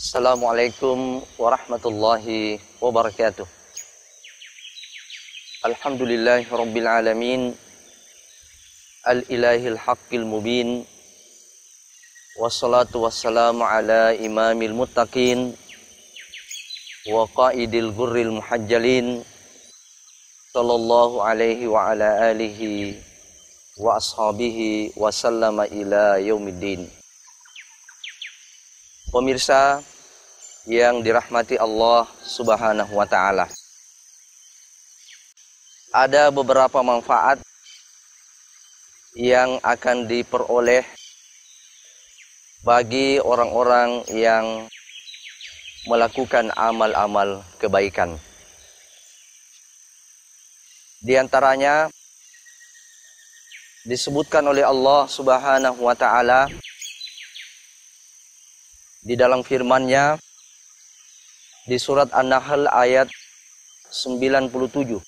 Assalamualaikum warahmatullahi wabarakatuh. Alhamdulillahi rabbil alamin, al-ilahil haqqil mubin, wassalatu wassalamu ala imamil muttaqin wa qaidil gurril muhajjalin, sallallahu alaihi wa ala alihi wa ashabihi wa sallama ila yaumiddin. Pemirsa yang dirahmati Allah Subhanahu wa ta'ala, ada beberapa manfaat yang akan diperoleh bagi orang-orang yang melakukan amal-amal kebaikan. Di antaranya disebutkan oleh Allah Subhanahu wa ta'ala di dalam firman-Nya di surat An-Nahl ayat 97.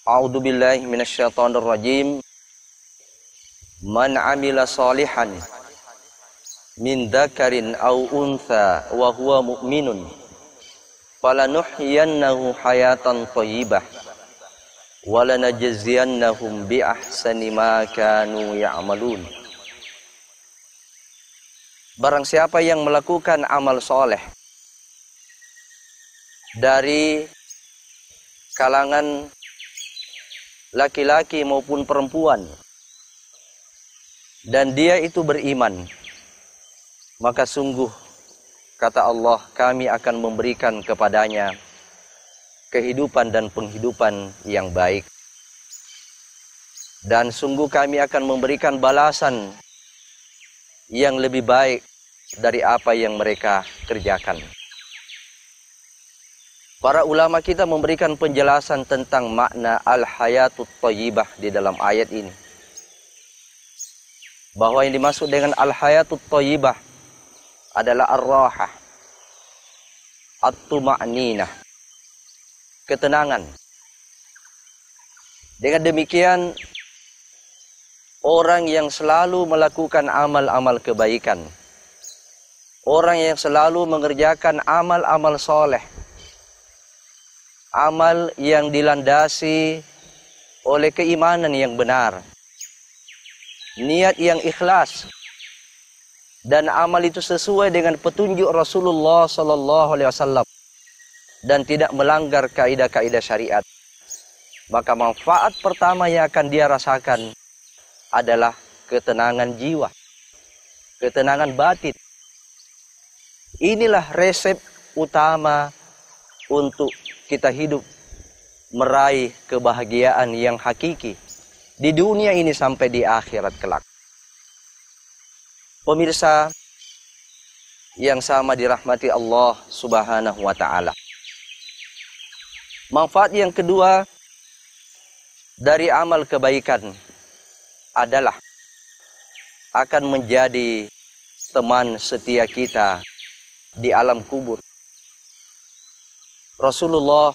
A'udzu billahi minasyaitonir rajim. Man 'amila shalihan min dzakarin aw untha wa huwa mu'minun falanuhyiyannahu hayatan thayyibah wa lanajziyannahum bi ahsani ma kanu ya'malun. Barang siapa yang melakukan amal soleh dari kalangan laki-laki maupun perempuan, dan dia itu beriman, maka sungguh, kata Allah, kami akan memberikan kepadanya kehidupan dan penghidupan yang baik. Dan sungguh kami akan memberikan balasan yang lebih baik dari apa yang mereka kerjakan. Para ulama kita memberikan penjelasan tentang makna al-hayatut thayyibah di dalam ayat ini. Bahwa yang dimaksud dengan al-hayatut thayyibah adalah ar-rahah, at-tuma'ninah, ketenangan. Dengan demikian, orang yang selalu melakukan amal-amal kebaikan, orang yang selalu mengerjakan amal-amal soleh, amal yang dilandasi oleh keimanan yang benar, niat yang ikhlas, dan amal itu sesuai dengan petunjuk Rasulullah SAW dan tidak melanggar kaidah-kaidah syariat, maka manfaat pertama yang akan dia rasakan adalah ketenangan jiwa, ketenangan batin. Inilah resep utama untuk kita hidup meraih kebahagiaan yang hakiki di dunia ini sampai di akhirat kelak. Pemirsa yang sama dirahmati Allah Subhanahu wa ta'ala, manfaat yang kedua dari amal kebaikan adalah akan menjadi teman setia kita di alam kubur. Rasulullah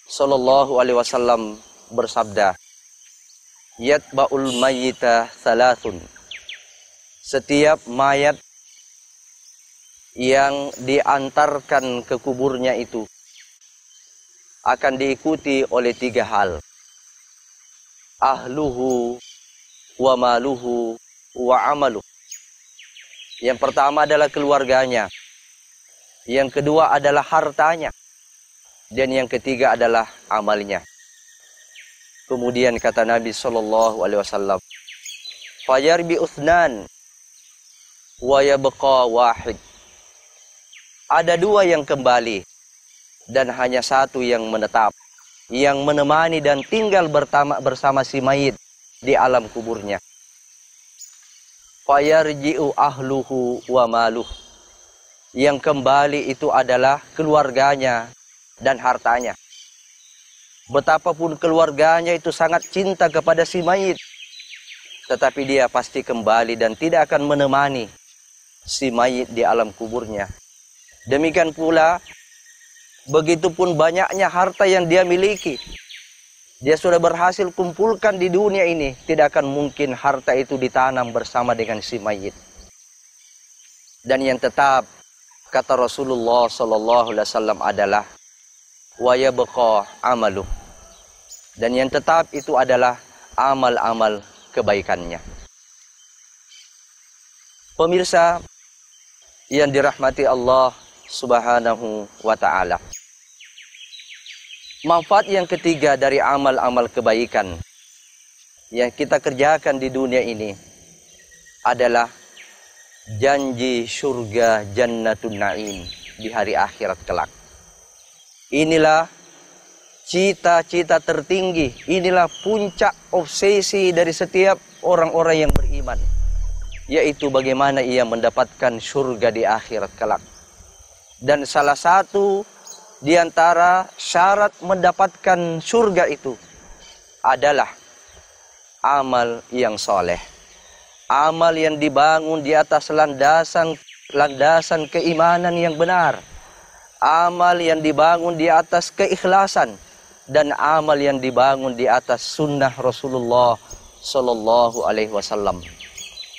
Shallallahu Alaihi Wasallam bersabda, "Yatba'ul mayyita thalathun." Setiap mayat yang diantarkan ke kuburnya itu akan diikuti oleh 3 hal: ahluhu wa maluhu wa amaluh. Yang pertama adalah keluarganya, yang kedua adalah hartanya, dan yang ketiga adalah amalnya. Kemudian kata Nabi Shallallahu Alaihi Wasallam, "Fayarbi uthnan wa yabqa wahid." Ada 2 yang kembali dan hanya 1 yang menetap, yang menemani dan tinggal bersama si mayit di alam kuburnya. Fayarji'u ahluhu wa maluh. Yang kembali itu adalah keluarganya dan hartanya. Betapapun keluarganya itu sangat cinta kepada si mayit, tetapi dia pasti kembali dan tidak akan menemani si mayit di alam kuburnya. Demikian pula, begitupun banyaknya harta yang dia miliki, dia sudah berhasil kumpulkan di dunia ini, tidak akan mungkin harta itu ditanam bersama dengan si mayit. Dan yang tetap kata Rasulullah sallallahu alaihi wasallam adalah wa yabqa amaluh. Dan yang tetap itu adalah amal-amal kebaikannya. Pemirsa yang dirahmati Allah Subhanahu wa taala. Manfaat yang ketiga dari amal-amal kebaikan yang kita kerjakan di dunia ini adalah janji surga jannatun na'im di hari akhirat kelak. Inilah cita-cita tertinggi, inilah puncak obsesi dari setiap orang-orang yang beriman, yaitu bagaimana ia mendapatkan surga di akhirat kelak. Dan salah satu di antara syarat mendapatkan surga itu adalah amal yang soleh. Amal yang dibangun di atas landasan keimanan yang benar. Amal yang dibangun di atas keikhlasan. Dan amal yang dibangun di atas sunnah Rasulullah Sallallahu Alaihi Wasallam.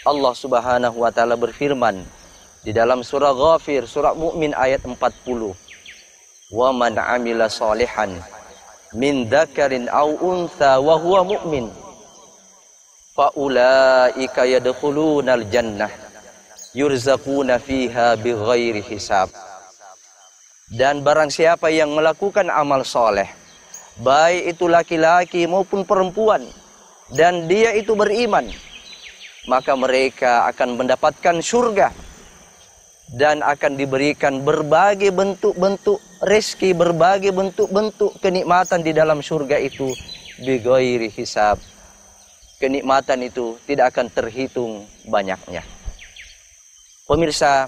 Allah Subhanahu Wa Taala berfirman di dalam surah Ghafir, surah Mu'min ayat 40. Wa man amila salihan min dzakarin aw untha wa huwa mu'min fa ulaika yadkhulunal jannah yurzaquna fiha bighairi hisab. Dan barang siapa yang melakukan amal soleh, baik itu laki-laki maupun perempuan, dan dia itu beriman, maka mereka akan mendapatkan surga dan akan diberikan berbagai bentuk-bentuk rezeki, berbagai bentuk-bentuk kenikmatan di dalam surga itu bighairi hisab. Kenikmatan itu tidak akan terhitung banyaknya. Pemirsa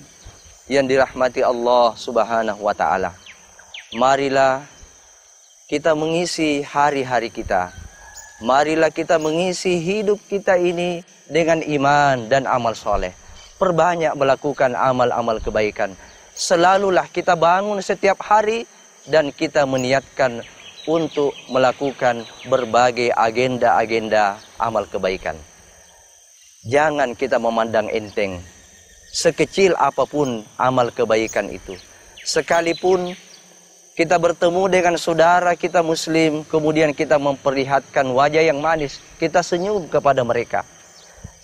yang dirahmati Allah Subhanahu wa taala, marilah kita mengisi hari-hari kita. Marilah kita mengisi hidup kita ini dengan iman dan amal soleh. Perbanyak melakukan amal-amal kebaikan. Selalulah kita bangun setiap hari dan kita meniatkan untuk melakukan berbagai agenda-agenda amal kebaikan. Jangan kita memandang enteng sekecil apapun amal kebaikan itu. Sekalipun kita bertemu dengan saudara kita muslim, kemudian kita memperlihatkan wajah yang manis, kita senyum kepada mereka.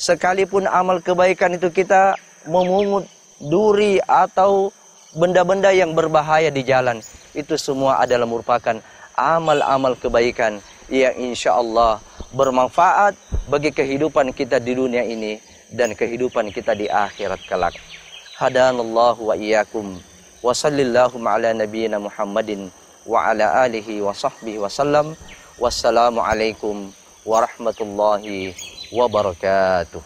Sekalipun amal kebaikan itu kita memungut duri atau benda-benda yang berbahaya di jalan, itu semua adalah merupakan amal-amal kebaikan yang insya Allah bermanfaat bagi kehidupan kita di dunia ini dan kehidupan kita di akhirat kelak. Hadanallahu wa iyyakum wa sallallahu ala nabiyyina Muhammadin wa ala alihi wa sahbihi wa sallam. Wassalamu alaikum warahmatullahi wabarakatuh.